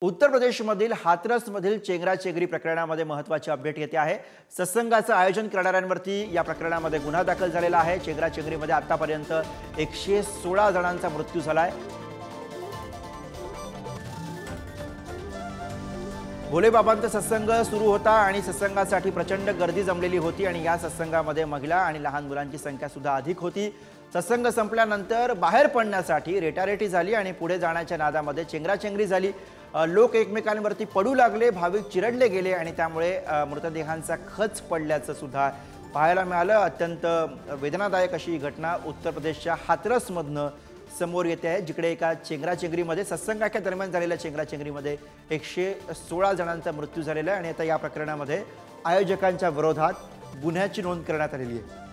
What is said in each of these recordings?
उत्तर प्रदेशमधील हाथरसमधील चेंगराचेंगरी प्रकरणामध्ये महत्त्वाची अपडेट येते आहे। सत्संगाचं आयोजन करणाऱ्यांवरती या प्रकरणामध्ये गुन्हा दाखल झालेला आहे। चेंगराचेंगरीमध्ये आतापर्यंत 116 जणांचा मृत्यू झालाय। भोलेबाबांचा सत्संग सुरू होता आणि सत्संगासाठी प्रचंड गर्दी जमलेली होती आणि या सत्संगामध्ये महिला आणि लहान मुलांची संख्या सुद्धा अधिक होती। सत्संग संपल्यानंतर बाहेर पडण्यासाठी रेटारेटी झाली आणि पुढे जाण्याच्या नादामध्ये चेंगराचेंगरी झाली। लोक एकमेकांवरती पडू लागले, भाविक चिरडले गेले आणि त्यामुळे मृतदेहांचा खच पडल्याचं सुद्धा पाहायला मिळालं। अत्यंत वेदनादायक अशी ही घटना उत्तर प्रदेशच्या हाथरसमधनं समोर येते आहे, जिकडे एका चेंगराचेंगरीमध्ये सत्संगाच्या दरम्यान झालेल्या चेंगराचेंगरीमध्ये 116 जणांचा मृत्यू झालेला आहे आणि आता या प्रकरणामध्ये आयोजकांच्या विरोधात गुन्ह्याची नोंद करण्यात आलेली आहे।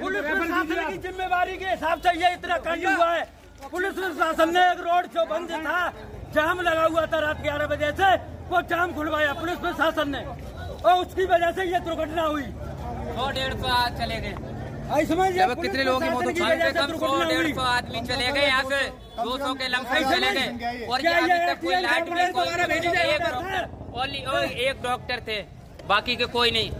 पुलिस प्रशासन की जिम्मेवारी के हिसाब से ये इतना कांड हुआ है। पुलिस प्रशासन ने एक रोड शो बंद था, जाम लगा हुआ था रात 11 बजे से, वो जाम खुलवाया पुलिस प्रशासन ने और उसकी वजह से ये दुर्घटना हुई। 100-150 चले गए। लगभग कितने लोगों की मौत हुई? 100-150 आदमी चले गए, यहाँ से 200 के लमसम चले गए और ये अभी तक कोई लाइट नहीं, एक डॉक्टर थे, बाकी के कोई नहीं।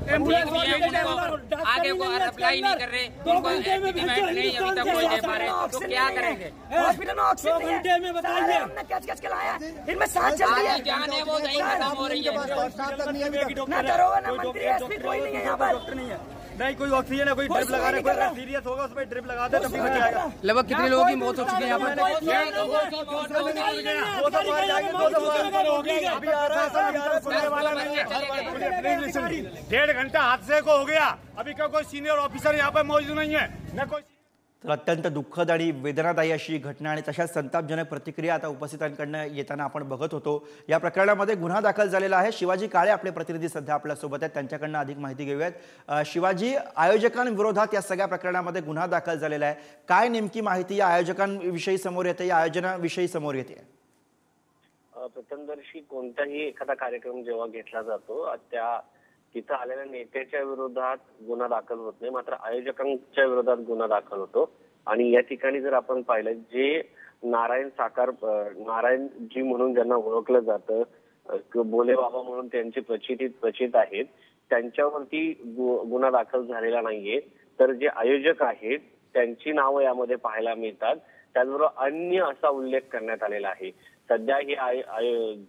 आगे को अप्लाई नहीं कर रहे, उनको एडमिट नहीं अभी तक कोई दे पा रहे, तो क्या करेंगे? हॉस्पिटल में ऑक्सीजन घंटे में बताइए हमने कैच के लाया, इनमें सांस चल रही है, जान है वो नहीं खत्म हो रही है। ना दरोगा ना मंत्री एसपी कोई नहीं है यहाँ पर, डॉक्टर नहीं है, नहीं कोई ऑक्सीजन है, कोई ड्रिप लगा रहा है, कोई सीरियस होगा उसमें ड्रिप लगा दे तभी बच जाएगा। लगभग कितने लोगों की मौत हो चुकी है यहाँ पर? डेढ़ घंटा हादसे को हो गया, अभी का कोई सीनियर ऑफिसर यहाँ पे मौजूद नहीं है, न कोई। तर अत्यंत दुःखद आणि वेदनादायी अशी घटना आणि तशाच संतापजनक प्रतिक्रिया आता उपस्थितांकडून येताना आपण बघत होतो। या प्रकरणामध्ये गुन्हा दाखल झालेला आहे। शिवाजी काळे आपले प्रतिनिधी सध्या आपल्या सोबत आहेत, त्यांच्याकडून अधिक माहिती घेऊयात। शिवाजी, आयोजकांविरोधात या सगळ्या प्रकरणामध्ये गुन्हा दाखल झालेला आहे, काय नेमकी माहिती या आयोजकांविषयी समोर येते, या आयोजनाविषयी समोर येते? प्रथमदर्शी कोणताही एखादा कार्यक्रम जेव्हा घेतला जातो त्या तिथं आलेल्या नेत्याच्या विरोधात गुन्हा दाखल होत नाही, मात्र आयोजकांच्या विरोधात गुन्हा दाखल होतो। आणि या ठिकाणी जर आपण पाहिलं, जे नारायणजी म्हणून ज्यांना ओळखलं जातं, भोले बाबा म्हणून त्यांची प्रचित आहेत, त्यांच्यावरती गुन्हा दाखल झालेला नाहीये, तर जे आयोजक आहेत त्यांची नावं यामध्ये पाहायला मिळतात। त्याचबरोबर अन्य असा उल्लेख करण्यात आलेला आहे। सध्या हे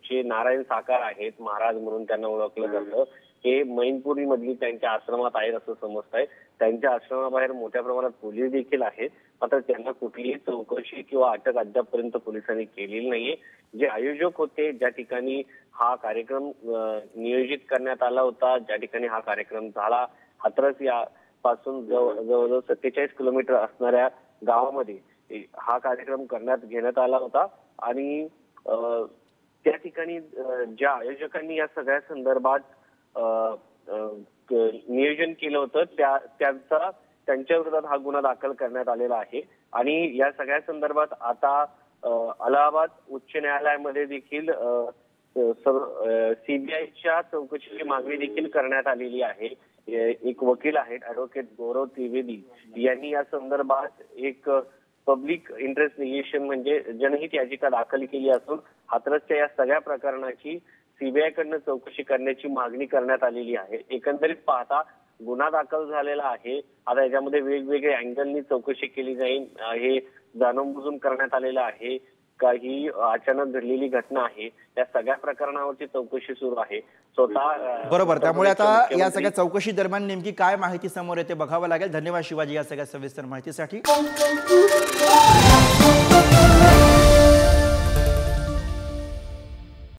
जे नारायण साकार आहेत, महाराज म्हणून त्यांना ओळखलं जातं, हे मैनपुरी मधली त्यांच्या आश्रमात आहेत असं समजत आहे। त्यांच्या आश्रमाबाहेर मोठ्या प्रमाणात पोलीस देखील आहेत, मात्र त्यांना कुठलीही चौकशी किंवा अटक अद्यापपर्यंत पोलिसांनी केलेली नाहीये। जे आयोजक होते, ज्या ठिकाणी हा कार्यक्रम नियोजित करण्यात आला होता, ज्या ठिकाणी हा कार्यक्रम झाला, हाथरस या पासून जवळजवळ 47 किलोमीटर असणाऱ्या गावामध्ये हा कार्यक्रम घेण्यात आला होता आणि त्या ठिकाणी ज्या आयोजकांनी या सगळ्या संदर्भात नियोजन केलं होतं त्यांच्या विरोधात हा गुन्हा दाखल करण्यात आलेला आहे। आणि या सगळ्या संदर्भात आता अलाहाबाद उच्च न्यायालयामध्ये देखील सीबीआयच्या चौकशीची मागणी देखील करण्यात आलेली आहे। एक वकील आहेत, ऍडव्होकेट गौरव त्रिवेदी, यांनी या संदर्भात एक पब्लिक इंटरेस्ट लिटिगेशन म्हणजे जनहित याचिका दाखल केली असून हाथरसच्या या सगळ्या प्रकरणाची सीबीआय कडनं चौकशी करण्याची मागणी करण्यात आलेली आहे। एकंदरीत पाहता गुन्हा दाखल झालेला आहे, आता याच्यामध्ये वेगवेगळ्या अँगलनी चौकशी केली जाईल, हे जाणून बुजून करण्यात आलेलं आहे का ही अचानक घडलेली घटना आहे, या सगळ्या प्रकरणावरची चौकशी सुरू आहे स्वतः। बरोबर, त्यामुळे आता या सगळ्या चौकशी दरम्यान नेमकी काय माहिती समोर येते बघावं लागेल। धन्यवाद शिवाजी या सगळ्या सविस्तर माहितीसाठी।